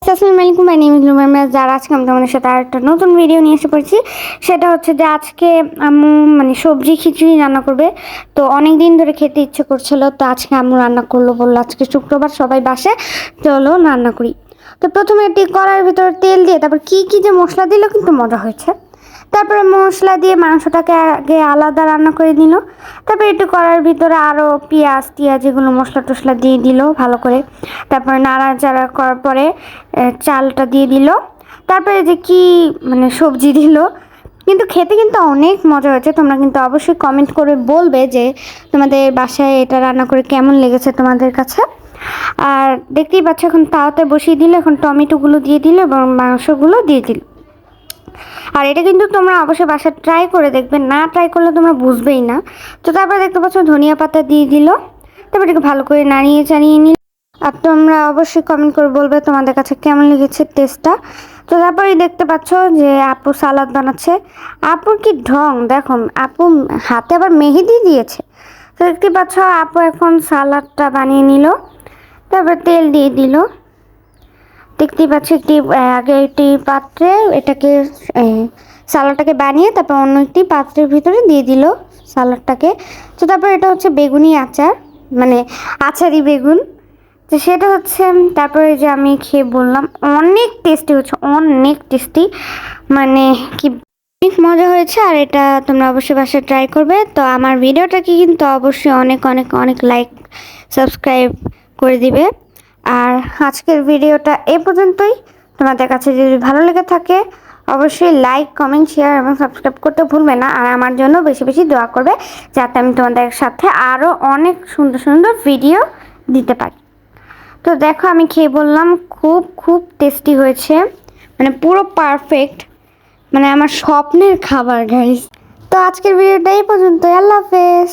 আসসালামু আলাইকুম, my name is লুমাইমা। যারা আজকে আমি তোমাদের সাথে আর একটা নতুন ভিডিও নিয়ে এসে পড়েছি। সেটা হচ্ছে যে আজকে আম্মু সবজি খিচুড়ি রান্না করবে। তো অনেক দিন ধরে খেতে ইচ্ছে করছিল, তো আজকে আম্মু রান্না করলো, বললো আজকে শুক্রবার সবাই বাসে, চলো রান্না করি। তো প্রথমে এটি কড়াইয়ের ভিতরে তেল দিয়ে তারপর কি কি যে মশলা দিল, কিন্তু মজা হয়েছে। তারপরে মশলা দিয়ে মাংসটাকে আগে আলাদা রান্না করে দিল। তারপরে একটু কড়াইয়ের ভিতরে আরও পেঁয়াজ টিয়াজ এগুলো মশলা টশলা দিয়ে দিল ভালো করে। তারপরে নাড়াচাড়া করার পরে চালটা দিয়ে দিল। তারপরে যে কি সবজি দিল, কিন্তু খেতে কিন্তু অনেক মজা হয়েছে। তোমরা কিন্তু অবশ্যই কমেন্ট করে বলবে যে তোমাদের বাসায় এটা রান্না করে কেমন লেগেছে তোমাদের কাছে। আর দেখতেই পাচ্ছ এখন তাওয়াতে বসিয়ে দিল, এখন টমেটোগুলো দিয়ে দিল এবং মাংসগুলো দিয়ে দিল। আর এটা কিন্তু তোমরা অবশ্যই বাসায় ট্রাই করে দেখবে, না ট্রাই করলে তোমরা বুঝবেই না। তো তারপরে দেখতে পাচ্ছ ধনিয়া পাতা দিয়ে দিল। তারপর এটাকে ভালো করে নাড়িয়ে চাড়িয়ে নিল। আর তোমরা অবশ্যই কমেন্ট করে বলবে তোমাদের কাছে কেমন লেগেছে টেস্টটা। তো তারপরেই দেখতে পাচ্ছ যে আপু সালাদ বানাচ্ছে। আপুর কি ঢং দেখো, আপু হাতে আবার মেহেদি দিয়েছে। তো দেখতে পাচ্ছ আপু এখন সালাদটা বানিয়ে নিল। তারপর তেল দিয়ে দিল। দেখতেই পাচ্ছি আগে একটি পাত্রে এটাকে সালাডটাকে বানিয়ে তারপর অন্য একটি পাত্রের ভিতরে দিয়ে দিল সালাডটাকে। তো তারপর এটা হচ্ছে বেগুনি আচার, আচারি বেগুন। তো সেটা হচ্ছে তারপরে যে আমি খেয়ে বললাম অনেক টেস্টি হচ্ছে, অনেক টেস্টি, কি অনেক মজা হয়েছে। আর এটা তোমরা অবশ্যই বাসায় ট্রাই করবে। তো আমার ভিডিওটাকে কিন্তু অবশ্যই অনেক অনেক অনেক লাইক সাবস্ক্রাইব করে দিবে। আর আজকের ভিডিওটা এ পর্যন্তই। তোমাদের কাছে যদি ভালো লেগে থাকে অবশ্যই লাইক কমেন্ট শেয়ার এবং সাবস্ক্রাইব করতে ভুলবে না। আর আমার জন্য বেশি বেশি দোয়া করবে যাতে আমি তোমাদের সাথে আরও অনেক সুন্দর সুন্দর ভিডিও দিতে পারি। তো দেখো আমি খেয়ে বললাম খুব খুব টেস্টি হয়েছে, পুরো পারফেক্ট, আমার স্বপ্নের খাবার গাইস। তো আজকের ভিডিওটা এই পর্যন্ত। আল্লাহ হাফেজ।